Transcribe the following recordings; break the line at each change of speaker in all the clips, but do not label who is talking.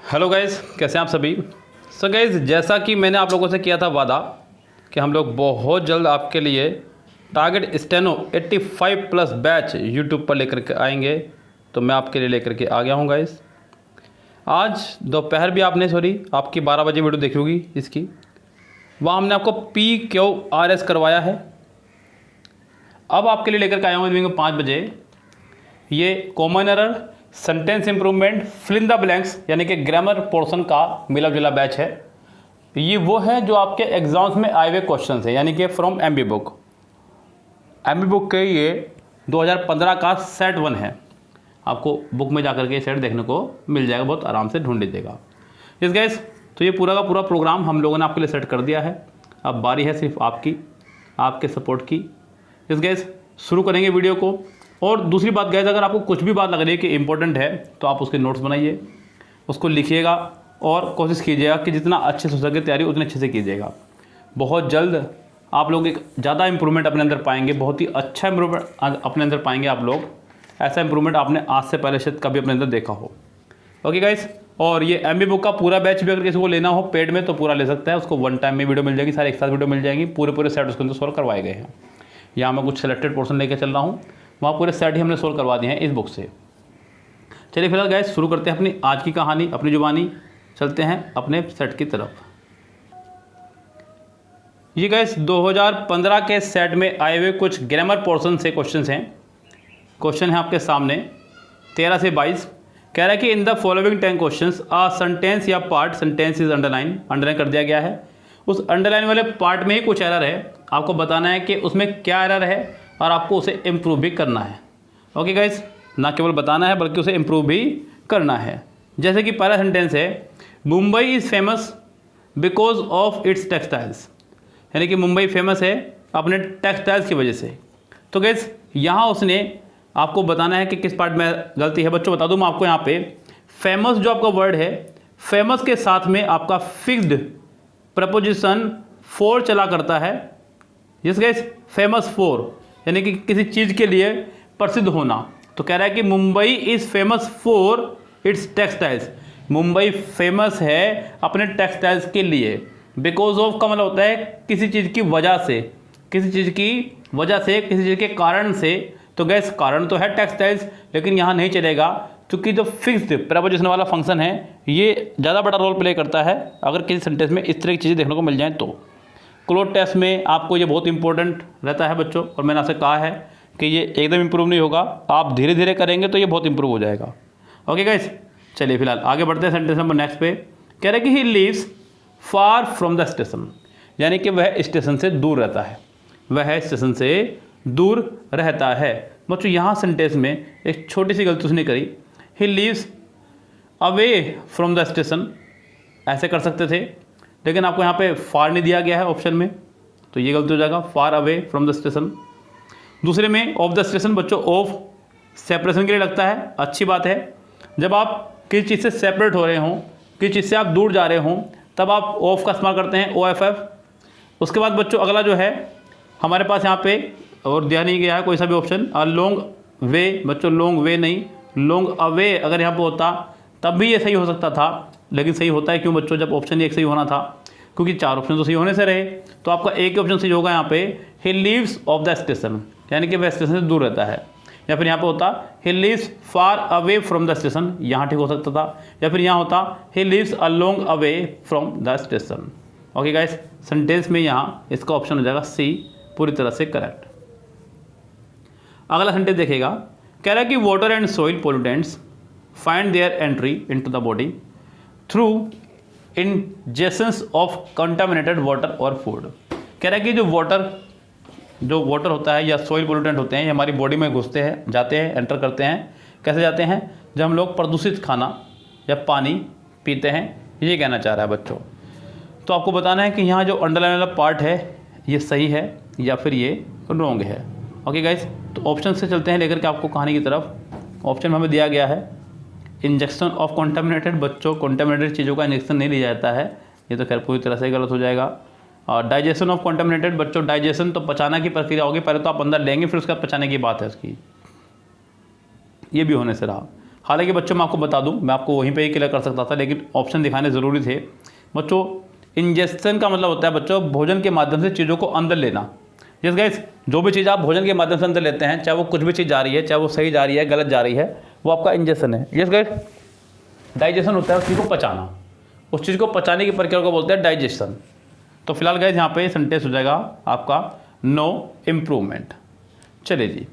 Hello guys, कैसे हैं आप सभी। सो गाइस, जैसा कि मैंने आप लोगों से किया था वादा कि हम लोग बहुत जल्द आपके लिए target steno 85 plus batch YouTube पर लेकर के आएंगे, तो मैं आपके लिए लेकर के आ गया हूं गाइस। आज दोपहर भी आपकी 12 बजे वीडियो देखी होगी इसकी। वहाँ हमने आपको PQRS करवाया है। अब आपके लिए लेकर के आया हूँ इवनिंग 5 बजे ये common error, sentence improvement, fill in the blanks यानी कि ग्रामर पोर्शन का मिला जुला बैच है। ये वो है जो आपके एग्जाम्स में आए हुए क्वेश्चन है, यानी कि from MB book. MB book के ये 2015 का सेट 1 है। आपको बुक में जाकर के सेट देखने को मिल जाएगा, बहुत आराम से ढूंढ लीजिएगा। यस गाइस, तो ये पूरा का पूरा प्रोग्राम हम लोगों ने आपके लिए सेट कर दिया है। अब बारी है सिर्फ आपके सपोर्ट की। यस गाइस, शुरू करेंगे वीडियो को। और दूसरी बात गाइस, अगर आपको कुछ भी बात लग रही है कि इंपॉर्टेंट है तो आप उसके नोट्स बनाइए, उसको लिखिएगा और कोशिश कीजिएगा कि जितना अच्छे से हो सके तैयारी उतने अच्छे से कीजिएगा। बहुत जल्द आप लोग एक ज़्यादा इंप्रूवमेंट अपने अंदर पाएंगे, बहुत ही अच्छा इंप्रूवमेंट अपने अंदर पाएंगे आप लोग। ऐसा इंप्रूवमेंट आपने आज से पहले शायद कभी अपने अंदर देखा हो। ओके गाइस, और ये MB बुक का पूरा बैच भी अगर किसी को लेना हो पेड में तो पूरा ले सकता है। उसको वन टाइम में वीडियो मिल जाएगी, सारे एक साथ वीडियो मिल जाएंगी, पूरे सेट उसके अंदर सोल्व करवाए गए हैं। यहाँ मैं कुछ सिलेक्टेड पोर्शन लेकर चल रहा हूँ, वहाँ पूरे सेट ही हमने सोल्व करवा दिए हैं इस बुक से। चलिए फिलहाल गाइस शुरू करते हैं अपनी आज की कहानी, अपनी जुबानी। चलते हैं अपने सेट की तरफ। ये गाइस 2015 के सेट में आए हुए कुछ ग्रामर पोर्शन से क्वेश्चंस हैं। क्वेश्चन है आपके सामने 13 से 22। कह रहा है कि in the following 10 questions a sentence या पार्ट, सेंटेंस इज अंडरलाइन कर दिया गया है। उस अंडरलाइन वाले पार्ट में ही कुछ एरर है, आपको बताना है कि उसमें क्या एरर है और आपको उसे इम्प्रूव भी करना है। ओके गाइस, ना केवल बताना है बल्कि उसे इम्प्रूव भी करना है। जैसे कि पहला सेंटेंस है, Mumbai is famous because of its textiles, यानी कि मुंबई फेमस है अपने टेक्सटाइल्स की वजह से। तो गाइस यहाँ उसने आपको बताना है कि किस पार्ट में गलती है। बच्चों बता दूँ मैं आपको, यहाँ पे फेमस जो आपका वर्ड है, फेमस के साथ में आपका फिक्स्ड प्रपोजिशन फॉर चला करता है। जिस गाइस फेमस फॉर यानी कि किसी चीज़ के लिए प्रसिद्ध होना। तो कह रहा है कि Mumbai is famous for its textiles, Mumbai famous है अपने टेक्सटाइल्स के लिए। बिकॉज ऑफ का मतलब होता है किसी चीज़ की वजह से, किसी चीज़ की वजह से, किसी चीज़ के कारण से। तो गैस कारण तो है टेक्सटाइल्स, लेकिन यहाँ नहीं चलेगा क्योंकि जो फिक्स्ड प्रपोजिशन वाला फंक्शन है ये ज़्यादा बड़ा रोल प्ले करता है अगर किसी सेंटेंस में इस तरह की चीज़ें देखने को मिल जाएँ तो। क्लोज टेस्ट में आपको ये बहुत इंपॉर्टेंट रहता है बच्चों, और मैंने आपसे कहा है कि ये एकदम इंप्रूव नहीं होगा, आप धीरे धीरे करेंगे तो ये बहुत इंप्रूव हो जाएगा। ओके गाइस, चलिए फिलहाल आगे बढ़ते हैं सेंटेंस नंबर नेक्स्ट पे। कह रहे हैं कि he leaves far from the station, यानी कि वह स्टेशन से दूर रहता है, वह स्टेशन से दूर रहता है। बच्चों यहाँ सेंटेंस में एक छोटी सी गलती उसने करी, he leaves away from the station, ऐसे कर सकते थे, लेकिन आपको यहाँ पे फार नहीं दिया गया है ऑप्शन में, तो ये गलती हो जाएगा, far away from the station. दूसरे में ऑफ द स्टेशन, बच्चों ऑफ सेपरेशन के लिए लगता है, अच्छी बात है। जब आप किसी चीज़ से सेपरेट हो रहे हों, किसी चीज़ से आप दूर जा रहे हों, तब आप ऑफ का इस्तेमाल करते हैं, OFF। उसके बाद बच्चों अगला जो है हमारे पास यहाँ पे और दिया नहीं गया है कोई सा भी ऑप्शन, लॉन्ग वे। बच्चों लॉन्ग वे नहीं, लॉन्ग अवे अगर यहाँ पे होता तब भी ये सही हो सकता था, लेकिन सही होता है क्यों बच्चों, जब ऑप्शन एक सही होना था, क्योंकि 4 ऑप्शन तो सही होने से रहे, तो आपका एक ही ऑप्शन सही होगा यहाँ पे, he leaves of the station, यानी कि वह स्टेशन से दूर रहता है। या फिर यहाँ पे होता he leaves far away from the station, यहाँ ठीक हो सकता था। या फिर यहाँ होता he leaves along away from the station. Okay guys, sentence में यहाँ इसका ऑप्शन हो जाएगा C, पूरी तरह से करेक्ट। अगला सेंटेंस देखिएगा, कह रहा है कि water and soil pollutants find their entry into the body through ingestions of contaminated water और फूड। कह रहा है कि जो वाटर होता है या सॉइल पोल्यूटेंट होते हैं, ये हमारी बॉडी में घुसते हैं, जाते हैं, एंटर करते हैं। कैसे जाते हैं? जब हम लोग प्रदूषित खाना या पानी पीते हैं, ये कहना चाह रहा है बच्चों। तो आपको बताना है कि यहाँ जो अंडरलाइन वाला पार्ट है ये सही है या फिर ये रॉन्ग है। ओके गाइस, तो ऑप्शन से चलते हैं लेकर के आपको कहानी की तरफ। ऑप्शन में हमें दिया गया है इंजेक्शन ऑफ कॉन्टामिनेटेड। बच्चों कॉन्टामिनेटेड चीज़ों का इंजेक्शन नहीं लिया जाता है, ये तो खैर पूरी तरह से गलत हो जाएगा। और डाइजेशन ऑफ कॉन्टामिनेटेड, बच्चों डाइजेशन तो पचाना की प्रक्रिया होगी, पहले तो आप अंदर लेंगे फिर उसका पचाने की बात है उसकी, ये भी होने से रहा। हालांकि बच्चों मैं आपको बता दूं, मैं आपको वहीं पे ही क्लियर कर सकता था, लेकिन ऑप्शन दिखाने ज़रूरी थे बच्चों। इंजेक्शन का मतलब होता है बच्चों भोजन के माध्यम से चीज़ों को अंदर लेना। यस गाइस, जो भी चीज़ आप भोजन के माध्यम से अंदर लेते हैं, चाहे वो कुछ भी चीज़ जा रही है, चाहे वो सही जा रही है गलत जा रही है, वो आपका इंजेक्शन है। यस गाइस, डाइजेशन होता है उस चीज़ को पचाना, उस चीज़ को पचाने की प्रक्रिया को बोलते हैं डाइजेशन। तो फिलहाल गाइस यहाँ पे सेंटेंस हो जाएगा आपका नो इम्प्रूवमेंट। चलिए जी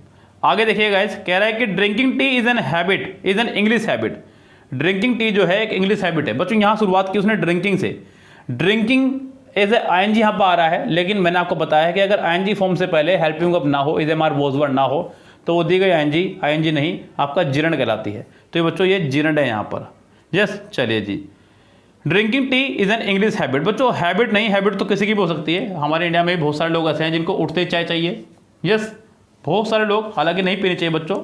आगे देखिए गाइस, कह रहा है कि drinking tea is an habit, is an English habit. Drinking tea जो है एक इंग्लिश हैबिट है बच्चों। यहाँ शुरुआत की उसने ड्रिंकिंग से, ड्रिंकिंग एज ए आईएनजी यहाँ पर आ रहा है, लेकिन मैंने आपको बताया है कि अगर आईएनजी फॉर्म से पहले हेल्पिंग वर्ब ना हो, is am are was word ना हो, तो वो दी गई आईएनजी नहीं आपका जीर्ण कहलाती है। तो ये बच्चों ये जीर्ण है यहाँ पर। यस चलिए जी, drinking tea is an English habit. बच्चों हैबिट नहीं, हैबिट तो किसी की भी हो सकती है। हमारे इंडिया में बहुत सारे लोग ऐसे हैं जिनको उठते ही चाय चाहिए। यस, बहुत सारे लोग, हालांकि नहीं पीनी चाहिए बच्चों,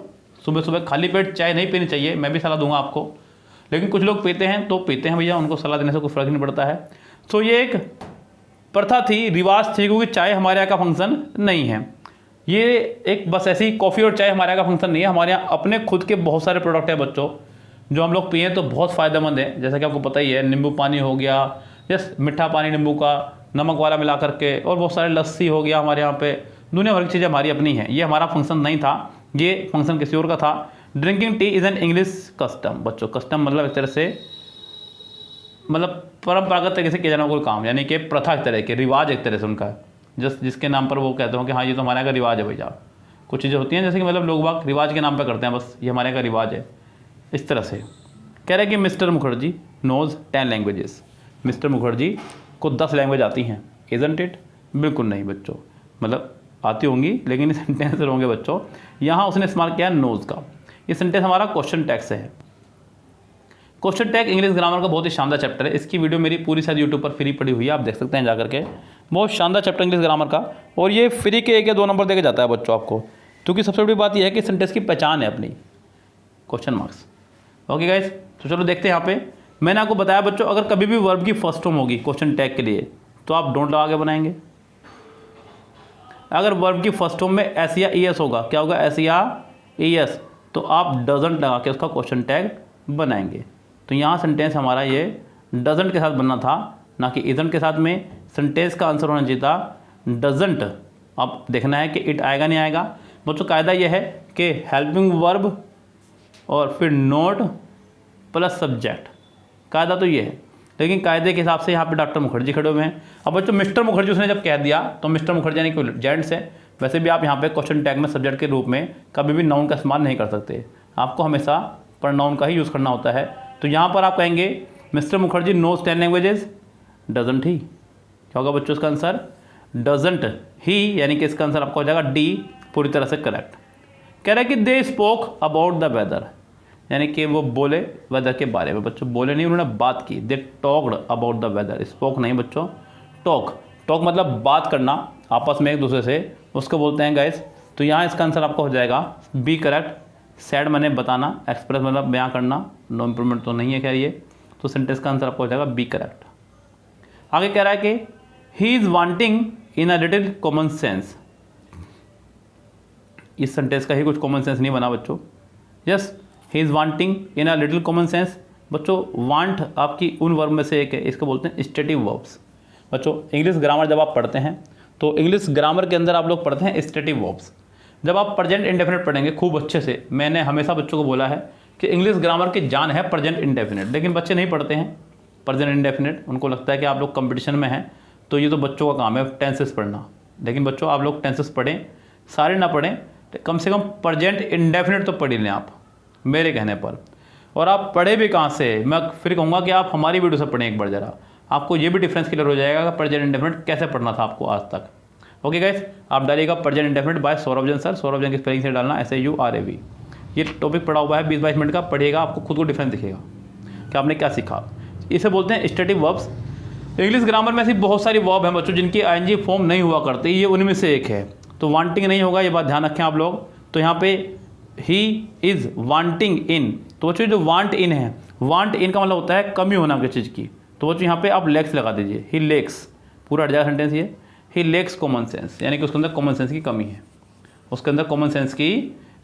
सुबह सुबह खाली पेट चाय नहीं पीनी चाहिए, मैं भी सलाह दूंगा आपको, लेकिन कुछ लोग पीते हैं तो पीते हैं भैया, उनको सलाह देने से कोई फर्क नहीं पड़ता है। तो ये एक प्रथा थी, रिवाज थी, क्योंकि चाय हमारे यहाँ का फंक्शन नहीं है। ये एक बस ऐसी कॉफ़ी और चाय हमारे यहाँ का फंक्शन नहीं है। हमारे यहाँ अपने खुद के बहुत सारे प्रोडक्ट हैं बच्चों, जो हम लोग पिए तो बहुत फ़ायदेमंद है। जैसा कि आपको पता ही है, नींबू पानी हो गया, यस मीठा पानी नींबू का नमक वाला मिला करके, और बहुत सारे लस्सी हो गया हमारे यहाँ पे, दुनिया भर की चीज़ें हमारी अपनी हैं। ये हमारा फंक्शन नहीं था, ये फंक्शन किसी और का था। Drinking tea is an English custom. बच्चों कस्टम मतलब एक तरह से मतलब परंपरागत तरीके से किया जाना कोई काम, यानी कि प्रथा एक तरह के, रिवाज एक तरह से उनका, जिसके नाम पर वो कहते हो कि हाँ ये तो हमारे यहाँ का रिवाज है भैया। कुछ चीज़ें होती हैं जैसे कि मतलब लोग बाग रिवाज के नाम पर करते हैं, बस ये हमारे यहाँ का रिवाज है, इस तरह से। कह रहे हैं कि mister Mukherjee knows 10 languages. Mister Mukherjee को 10 लैंग्वेज आती हैं, इजंट इट? बिल्कुल नहीं बच्चों, मतलब आती होंगी लेकिन सेंटेंस होंगे बच्चों। यहाँ उसने इस्तेमाल किया नोज का। ये सेंटेंस हमारा क्वेश्चन टैग से है। क्वेश्चन टैग इंग्लिश ग्रामर का बहुत ही शानदार चैप्टर है। इसकी वीडियो मेरी पूरी शायद यूट्यूब पर फ्री पड़ी हुई है, आप देख सकते हैं जाकर के। बहुत शानदार चैप्टर इंग्लिश ग्रामर का, और ये फ्री के 1 या 2 नंबर देके जाता है बच्चों आपको, क्योंकि सबसे बड़ी बात यह है कि सेंटेंस की पहचान है अपनी, क्वेश्चन मार्क्स। ओके गाइस, तो चलो देखते हैं यहाँ पे। मैंने आपको बताया बच्चों, अगर कभी भी वर्ब की फर्स्ट फॉर्म होगी क्वेश्चन टैग के लिए, तो आप डोंट लगा के बनाएंगे। अगर वर्ब की फर्स्ट फॉर्म में एस या ई एस होगा, क्या होगा, एस या ई एस, तो आप डजंट लगा के उसका क्वेश्चन टैग बनाएंगे। तो यहाँ सेंटेंस हमारा ये डजंट के साथ बनना था, ना कि इजंट के साथ में। सेंटेंस का आंसर होना चाहिए था डजंट। अब देखना है कि इट आएगा नहीं आएगा। बच्चों कायदा ये है कि हेल्पिंग वर्ब और फिर नोट प्लस सब्जेक्ट, कायदा तो ये है। लेकिन कायदे के हिसाब से यहाँ पे डॉक्टर मुखर्जी खड़े हुए हैं। अब बच्चों मिस्टर मुखर्जी उसने जब कह दिया, तो मिस्टर मुखर्जी यानी कि जेंट्स है। वैसे भी आप यहाँ पे क्वेश्चन टैग में सब्जेक्ट के रूप में कभी भी नाउन का इस्तेमाल नहीं कर सकते, आपको हमेशा प्रोनाउन का ही यूज़ करना होता है। तो यहाँ पर आप कहेंगे mister Mukherjee knows 10 languages, doesn't he. क्या होगा बच्चों इसका आंसर, डजंट ही, यानी कि इसका आंसर आपका हो जाएगा डी, पूरी तरह से करेक्ट। कह रहा है कि they spoke about the weather, यानी कि वो बोले वेदर के बारे में। बच्चों बोले नहीं, उन्होंने बात की। They talked about the weather, spoke नहीं बच्चों, टॉक। टॉक मतलब बात करना आपस में एक दूसरे से, उसको बोलते हैं गाइस। तो यहाँ इसका आंसर आपका हो जाएगा बी करेक्ट। सैड मैंने बताना, एक्सप्रेस मतलब बयां करना, नो इम्प्रूवमेंट तो नहीं है खैर ये। तो सेंटेंस का आंसर आपका हो जाएगा बी करेक्ट। आगे कह रहा है कि he is wanting in a little common sense. इस सेंटेंस का ही कुछ कॉमन सेंस नहीं बना बच्चों। Yes, he is wanting in a little common sense. बच्चों वांट आपकी उन वर्ब में से एक है, इसको बोलते हैं स्टेटिव वर्ब्स। बच्चों इंग्लिश ग्रामर जब आप पढ़ते हैं तो इंग्लिश ग्रामर के अंदर आप लोग पढ़ते हैं स्टेटिव वर्ब्स। जब आप प्रेजेंट इंडेफिनिट पढ़ेंगे खूब अच्छे से, मैंने हमेशा बच्चों को बोला है कि इंग्लिश ग्रामर की जान है प्रेजेंट इंडेफिनिट, लेकिन बच्चे नहीं पढ़ते हैं प्रेजेंट इंडेफिनिट। उनको लगता है कि आप लोग कंपटीशन में हैं, तो ये तो बच्चों का काम है टेंसेस पढ़ना। लेकिन बच्चों आप लोग टेंसेस पढ़ें, सारे ना पढ़ें, कम से कम प्रेजेंट इंडेफिनिट तो पढ़ लें आप मेरे कहने पर। और आप पढ़े भी कहाँ से, मैं फिर कहूँगा कि आप हमारी वीडियो से पढ़ें एक बार ज़रा, आपको ये भी डिफरेंस क्लियर हो जाएगा कि प्रेजेंट इंडेफिनिट कैसे पढ़ना था आपको आज तक। ओके गाइस, आप डालिएगा present indefinite by Saurabh sir. Saurabh की स्पेलिंग से डालना SAURAV। ये टॉपिक पढ़ा हुआ है 20-22 मिनट का, पढ़िएगा, आपको खुद को डिफरेंस दिखेगा कि आपने क्या सीखा। इसे बोलते हैं स्टेटिव वर्ब्स। इंग्लिश ग्रामर में ऐसी बहुत सारी वर्ब हैं बच्चों जिनकी ING फॉर्म नहीं हुआ करती, ये उनमें से एक है। तो वांटिंग नहीं होगा, ये बात ध्यान रखें आप लोग। तो यहाँ पे ही इज़ वांटिंग इन, तो बच्चों जो वांट इन है, वांट इन का मतलब होता है कमी होना किसी चीज़ की। तो बच्चों यहाँ पे आप लेक्स लगा दीजिए, ही लेक्स, पूरा हट जाएगा सेंटेंस ये। ही लेक्स कॉमन सेंस, यानी कि उसके अंदर कॉमन सेंस की कमी है, उसके अंदर कॉमन सेंस की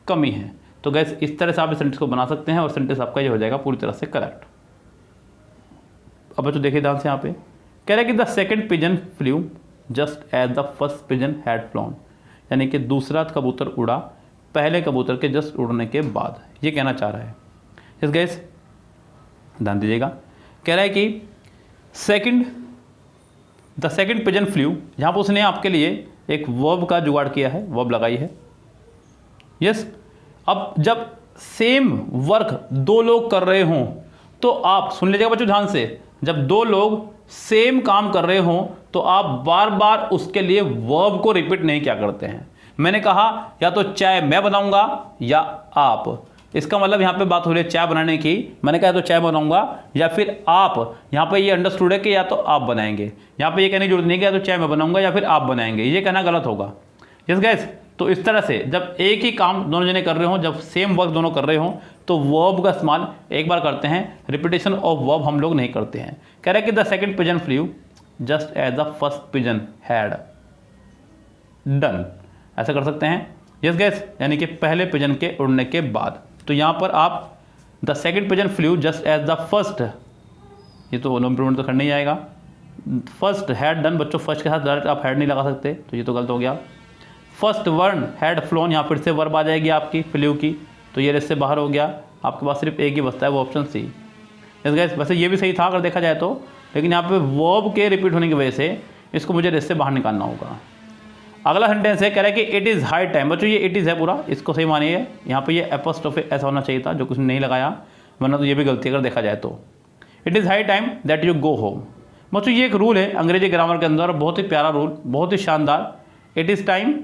कमी है। तो गैस इस तरह से आप इस सेंटेंस को बना सकते हैं और सेंटेंस आपका ये हो जाएगा पूरी तरह से करेक्ट। अब बच्चों देखिए ध्यान से यहाँ पे कह रहा है कि the second pigeon flew just as the first pigeon had flown, यानी कि दूसरा कबूतर उड़ा पहले कबूतर के जस्ट उड़ने के बाद, ये कहना चाह रहा है। इस गैस ध्यान दीजिएगा, कह रहा है कि द सेकंड पिजन फ्लू, यहाँ पर उसने आपके लिए एक वर्ब का जुगाड़ किया है, वर्ब लगाई है। यस, अब जब सेम वर्क दो लोग कर रहे हों तो आप सुन लीजिएगा बच्चों ध्यान से, जब दो लोग सेम काम कर रहे हों तो आप बार बार उसके लिए वर्ब को रिपीट नहीं क्या करते हैं। मैंने कहा या तो चाय मैं बनाऊंगा या आप, इसका मतलब यहाँ पे बात हो रही है चाय बनाने की, मैंने कहा तो चाय बनाऊंगा या फिर आप, यहाँ पे ये अंडरस्टूड है कि या तो आप बनाएंगे, यहाँ पे ये कहने की जरूरत नहीं कि या तो चाय मैं बनाऊंगा या फिर आप बनाएंगे, ये कहना गलत होगा। यस गाइस, तो इस तरह से जब एक ही काम दोनों जने कर रहे हों, जब सेम वर्क दोनों कर रहे हों तो वर्ब का इस्तेमाल एक बार करते हैं, रिपीटेशन ऑफ वर्ब हम लोग नहीं करते हैं। कह रहे हैं कि the second pigeon flew just as the first pigeon had done, ऐसा कर सकते हैं। यस गाइस, यानी कि पहले पिजन के उड़ने के बाद। तो यहाँ पर आप the second pigeon flew just as the first, ये तो नो इम्प्रूवमेंट तो करना ही आएगा, फर्स्ट हैड डन, बच्चों फर्स्ट के साथ डायरेक्ट आप हैड नहीं लगा सकते, तो ये तो गलत हो गया। फर्स्ट वर्न हैड फ्लोन, यहाँ फिर से वर्ब आ जाएगी आपकी फ्लू की, तो ये इससे बाहर हो गया, आपके पास सिर्फ एक ही बचता है, वो ऑप्शन सी। यस गाइस, वैसे ये भी सही था अगर देखा जाए तो, लेकिन यहाँ पे वर्ब के रिपीट होने की वजह से इसको मुझे इससे बाहर निकालना होगा। अगला सेंटेंस है, कह रहा है कि इट इज़ हाई टाइम, बच्चों ये इट इज़ है पूरा, इसको सही मानिए, यहाँ पे ये एपोस्ट्रोफी ऐसा होना चाहिए था जो कुछ नहीं लगाया, वरना तो ये भी गलती अगर देखा जाए तो। It is high time that you go home, बच्चों ये एक रूल है अंग्रेजी ग्रामर के अंदर, बहुत ही प्यारा रूल, बहुत ही शानदार। इट इज़ टाइम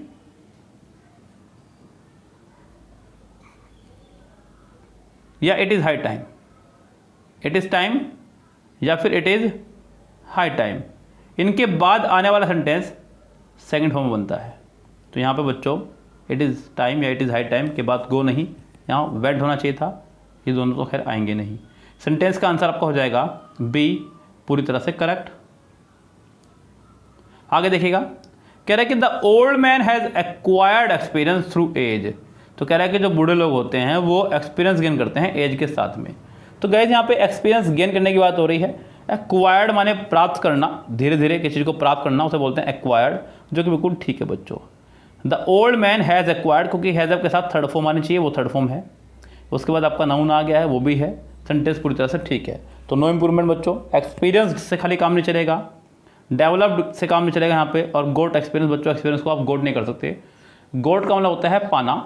या it is high time, it is time या फिर इट इज़ हाई टाइम, इनके बाद आने वाला सेंटेंस सेकंड फॉर्म बनता है। तो यहाँ पे बच्चों इट इज़ टाइम या इट इज़ हाई टाइम के बाद गो नहीं, यहाँ वेंट होना चाहिए था, ये दोनों तो खैर आएंगे नहीं। सेंटेंस का आंसर आपका हो जाएगा बी, पूरी तरह से करेक्ट। आगे देखिएगा, कह रहा है कि the old man has acquired experience through age, तो कह रहा है कि जो बूढ़े लोग होते हैं वो एक्सपीरियंस गेन करते हैं एज के साथ में। तो गाइस यहाँ पे एक्सपीरियंस गेन करने की बात हो रही है। एक्वायर्ड माने प्राप्त करना, धीरे धीरे किसी चीज़ को प्राप्त करना, उसे बोलते हैं एक्वायर्ड, जो कि बिल्कुल ठीक है बच्चों। The old man has acquired, क्योंकि हैज़ के साथ थर्ड फॉर्म आनी चाहिए, वो थर्ड फॉर्म है। उसके बाद आपका नाउन आ गया है, वो भी है, सेंटेंस पूरी तरह से ठीक है। तो नो इम्प्रूवमेंट बच्चों, एक्सपीरियंस से खाली काम नहीं चलेगा, डेवलप्ड से काम नहीं चलेगा यहाँ पे। और गोट एक्सपीरियंस बच्चों, एक्सपीरियंस को आप गोट नहीं कर सकते। गोट का मतलब होता है पाना,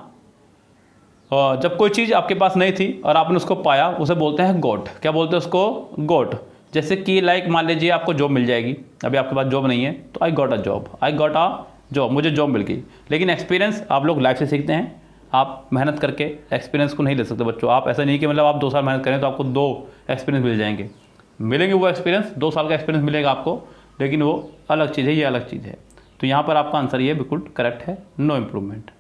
और जब कोई चीज़ आपके पास नहीं थी और आपने उसको पाया, उसे बोलते हैं गोट। क्या बोलते हैं उसको? गोट। जैसे कि लाइक मान लीजिए आपको जॉब मिल जाएगी, अभी आपके पास जॉब नहीं है, तो I got a job, I got a job, मुझे जॉब मिल गई। लेकिन एक्सपीरियंस आप लोग लाइफ से सीखते हैं, आप मेहनत करके एक्सपीरियंस को नहीं ले सकते बच्चों। आप ऐसा नहीं कि मतलब आप 2 साल मेहनत करें तो आपको 2 एक्सपीरियंस मिल जाएंगे, मिलेंगे वो एक्सपीरियंस, 2 साल का एक्सपीरियंस मिलेगा आपको, लेकिन वो अलग चीज़ है, ये अलग चीज़ है। तो यहाँ पर आपका आंसर ये बिल्कुल करेक्ट है, नो इम्प्रूवमेंट।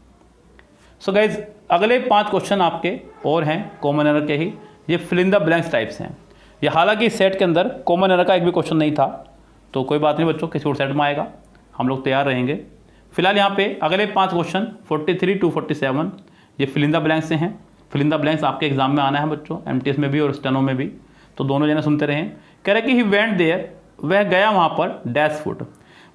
सो गाइज अगले 5 क्वेश्चन आपके और हैं कॉमन एरर के ही, ये fill in the blanks types हैं। ये हालांकि सेट के अंदर कॉमन एरर का एक भी क्वेश्चन नहीं था, तो कोई बात नहीं बच्चों, किसी और सेट में आएगा, हम लोग तैयार रहेंगे। फिलहाल यहाँ पे अगले 5 क्वेश्चन 43 to 47 ये फिल इन द ब्लैंक्स से हैं। फिल इन द ब्लैंक्स आपके एग्जाम में आना है बच्चों, MTS में भी और स्टेनो में भी, तो दोनों जने सुनते रहें। कह रहे कि ही वेंट देयर, वह गया वहाँ पर डैश फुट।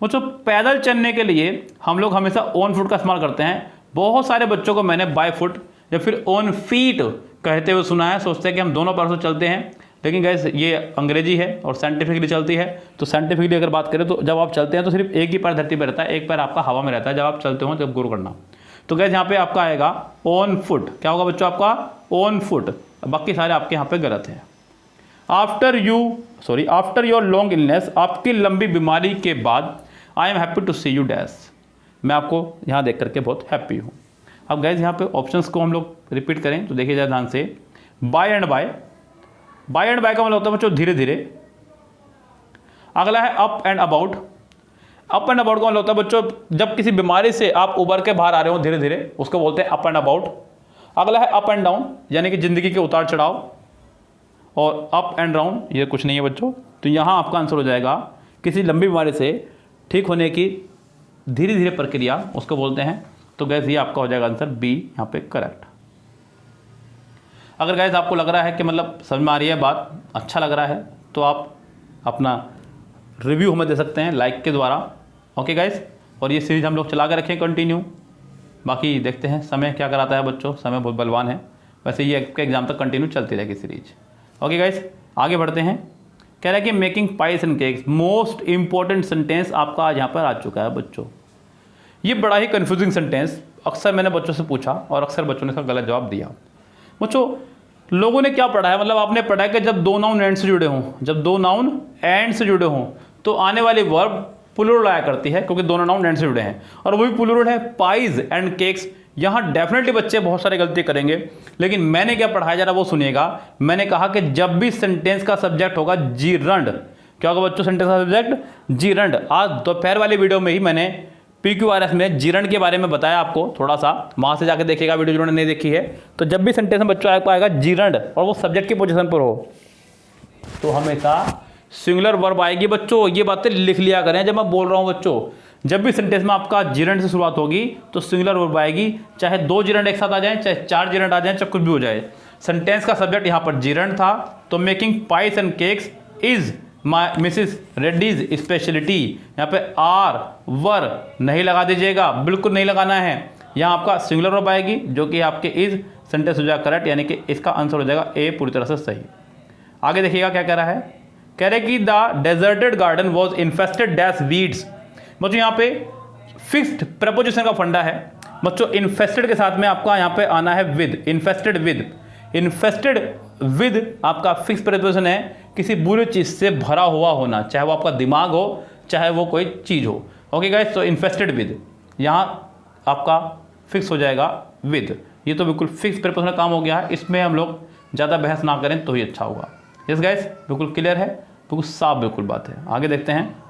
बच्चों पैदल चलने के लिए हम लोग हमेशा ऑन फुट का इस्तेमाल करते हैं। बहुत सारे बच्चों को मैंने बाय फुट या फिर ऑन फीट कहते हुए सुना है, सोचते हैं कि हम दोनों पैरों से चलते हैं, लेकिन गाइस ये अंग्रेजी है और साइंटिफिकली चलती है। तो साइंटिफिकली अगर बात करें तो जब आप चलते हैं तो सिर्फ एक ही पैर धरती पर रहता है, एक पैर आपका हवा में रहता है जब आप चलते हो, जब गौर करना। तो गाइस यहाँ पे आपका आएगा ऑन फुट। क्या होगा बच्चों आपका? On foot. बाकी सारे आपके यहाँ पे गलत हैं। आफ्टर योर लॉन्ग इलनेस, आपकी लंबी बीमारी के बाद, I am happy to see you dash, मैं आपको यहाँ देख करके बहुत हैप्पी हूँ। अब गाइस यहाँ पे ऑप्शंस को हम लोग रिपीट करें तो देखिए ध्यान से, by and by, by and by का मतलब होता है बच्चों धीरे धीरे। अगला है up and about, up and about का मतलब होता है बच्चों जब किसी बीमारी से आप उबर के बाहर आ रहे हो धीरे धीरे, उसको बोलते हैं अप एंड अबाउट। अगला है अप एंड डाउन, यानी कि जिंदगी के उतार चढ़ाव। और अप एंड डाउन ये कुछ नहीं है बच्चों। तो यहाँ आपका आंसर हो जाएगा किसी लंबी बीमारी से ठीक होने की धीरे धीरे प्रक्रिया, उसको बोलते हैं। तो गैस ये आपका हो जाएगा आंसर बी यहाँ पे करेक्ट। अगर गाइस आपको लग रहा है कि मतलब समझ में आ रही है बात, अच्छा लग रहा है, तो आप अपना रिव्यू हमें दे सकते हैं लाइक के द्वारा। ओके गाइस, और ये सीरीज़ हम लोग चला के रखें कंटिन्यू। बाकी देखते हैं समय क्या कराता है बच्चों, समय बहुत बलवान है। वैसे ये एग्जाम तक कंटिन्यू चलती रहेगी सीरीज। ओके गाइस, आगे बढ़ते हैं। कह रहा है कि making price and cakes, most important sentence आपका आज यहाँ पर आ चुका है बच्चों। ये बड़ा ही कंफ्यूजिंग सेंटेंस, अक्सर मैंने बच्चों से पूछा और अक्सर बच्चों ने इसका गलत जवाब दिया। बच्चों लोगों ने क्या पढ़ा है, मतलब आपने पढ़ा है कि जब दो नाउन एंड से जुड़े हों, जब दो नाउन एंड से जुड़े हों तो आने वाली वर्ब प्लूरल आया करती है, क्योंकि दोनों नाउन एंड से जुड़े हैं, और वो भी प्लूरल है, पाइज एंड केक्स। यहाँ डेफिनेटली बच्चे बहुत सारी गलती करेंगे, लेकिन मैंने क्या पढ़ाया जरा वो सुनिएगा। मैंने कहा कि जब भी सेंटेंस का सब्जेक्ट होगा जीरंड, क्या होगा बच्चों सेंटेंस का सब्जेक्ट जीरंड। आज दोपहर वाली वीडियो में ही मैंने PQRS में जीरंड के बारे में बताया आपको, थोड़ा सा वहाँ से जाके देखिएगा वीडियो जिन्होंने नहीं देखी है। तो जब भी सेंटेंस में बच्चों आपको आएगा जीरंड और वो सब्जेक्ट की पोजीशन पर हो, तो हमेशा सिंगुलर वर्ब आएगी बच्चों। ये बातें लिख लिया करें जब मैं बोल रहा हूँ बच्चों। जब भी सेंटेंस में आपका जीरंड से शुरुआत होगी तो सिंगुलर वर्ब आएगी, चाहे दो जीरंड एक साथ आ जाए, चाहे चार जीरंड आ जाए, चाहे कुछ भी हो जाए। सेंटेंस का सब्जेक्ट यहाँ पर जीरंड था, तो making price and cakes is Mrs Reddy's speciality. यहाँ पे आर वर नहीं लगा दीजिएगा, बिल्कुल नहीं लगाना है। यहाँ आपका सिंगुलर वर्ब आएगी जो कि आपके इज, सेंटेंस हो जाएगा करेक्ट, यानी कि इसका आंसर हो जाएगा ए, पूरी तरह से सही। आगे देखिएगा क्या कह रहा है। कह रहे कि the deserted garden was infested dash weeds. बच्चों यहाँ पे फिक्स्ड प्रपोजिशन का फंडा है बच्चों। इन्फेस्टेड के साथ में आपका यहाँ पे आना है with, infested with. Infested with आपका फिक्स प्रपोजिशन है, किसी बुरी चीज से भरा हुआ होना, चाहे वो आपका दिमाग हो, चाहे वो कोई चीज हो। ओके गाइस, तो इन्फेस्टेड विद यहाँ आपका फिक्स हो जाएगा विद। ये तो बिल्कुल फिक्स प्रपोजिशन का काम हो गया है, इसमें हम लोग ज़्यादा बहस ना करें तो ही अच्छा होगा। यस गाइस, बिल्कुल क्लियर है, बिल्कुल साफ बिल्कुल बात है। आगे देखते हैं।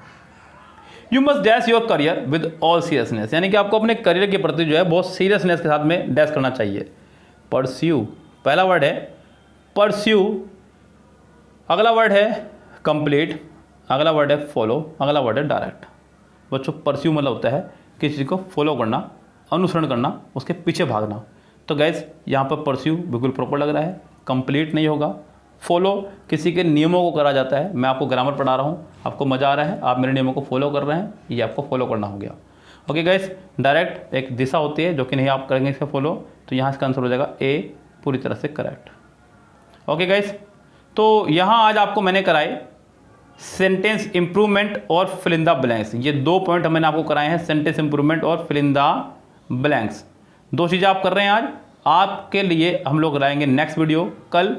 You must dash your career with all seriousness, यानी कि आपको अपने करियर के प्रति जो है बहुत सीरियसनेस के साथ में डैश करना चाहिए। परस्यू पहला वर्ड है परस्यू, अगला वर्ड है कंप्लीट, अगला वर्ड है फॉलो, अगला वर्ड है डायरेक्ट। बच्चों परस्यू मतलब होता है किसी चीज़ को फॉलो करना, अनुसरण करना, उसके पीछे भागना। तो गैस यहाँ पर परस्यू बिल्कुल प्रॉपर लग रहा है। कंप्लीट नहीं होगा। फॉलो किसी के नियमों को करा जाता है। मैं आपको ग्रामर पढ़ा रहा हूँ, आपको मज़ा आ रहा है, आप मेरे नियमों को फॉलो कर रहे हैं, ये आपको फॉलो करना हो गया। ओके गाइस, डायरेक्ट एक दिशा होती है जो कि नहीं आप करेंगे इसका फॉलो, तो यहाँ इसका आंसर हो जाएगा ए, पूरी तरह से करेक्ट। ओके गाइस, तो यहाँ आज आपको मैंने कराए सेंटेंस इंप्रूवमेंट और फिल इन द ब्लैंक्स। ये दो पॉइंट मैंने आपको कराए हैं, सेंटेंस इंप्रूवमेंट और फिल इन द ब्लैंक्स। दो चीज़ें आप कर रहे हैं आज। आपके लिए हम लोग लाएंगे नेक्स्ट वीडियो कल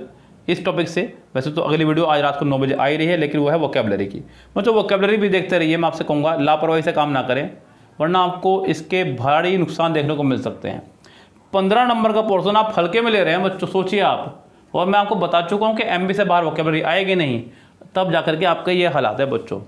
इस टॉपिक से। वैसे तो अगली वीडियो आज रात को 9 बजे आ ही रही है, लेकिन वो है वोकैबुलरी की। मतलब वोकैबुलरी भी देखते रहिए। मैं आपसे कहूँगा लापरवाही से काम ना करें, वरना आपको इसके भारी नुकसान देखने को मिल सकते हैं। 15 नंबर का पोर्शन आप हल्के में ले रहे हैं बच्चों, सोचिए आप। और मैं आपको बता चुका हूँ कि MB से बाहर वोकैबुलरी आएगी नहीं, तब जाकर के आपका ये हालात है बच्चों।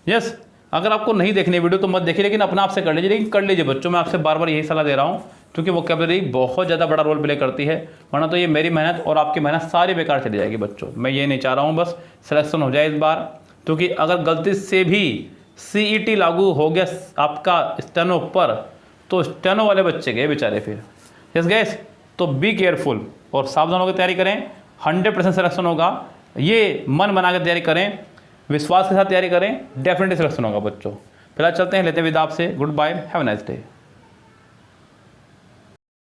यस, अगर आपको नहीं देखनी वीडियो तो मत देखिए, लेकिन अपना आपसे कर लीजिए, लेकिन कर लीजिए बच्चों। मैं आपसे बार बार यही सलाह दे रहा हूँ, क्योंकि वोकैबुलरी बहुत ज़्यादा बड़ा रोल प्ले करती है, वरना तो ये मेरी मेहनत और आपकी मेहनत सारी बेकार चली जाएगी बच्चों। मैं ये नहीं चाह रहा हूँ, बस सिलेक्शन हो जाए इस बार, क्योंकि अगर गलती से भी CET लागू हो गया आपका स्टेनो पर, तो स्टेनो वाले बच्चे गए बेचारे फिर। यस गाइस, तो बी केयरफुल और सावधान होकर तैयारी करें। 100% सिलेक्शन होगा, ये मन बना कर तैयारी करें, विश्वास के साथ तैयारी करें, डेफिनेटली सिलेक्शन होगा बच्चों। फिलहाल चलते हैं, लेते हैं विदा आपसे। Goodbye, have a nice day.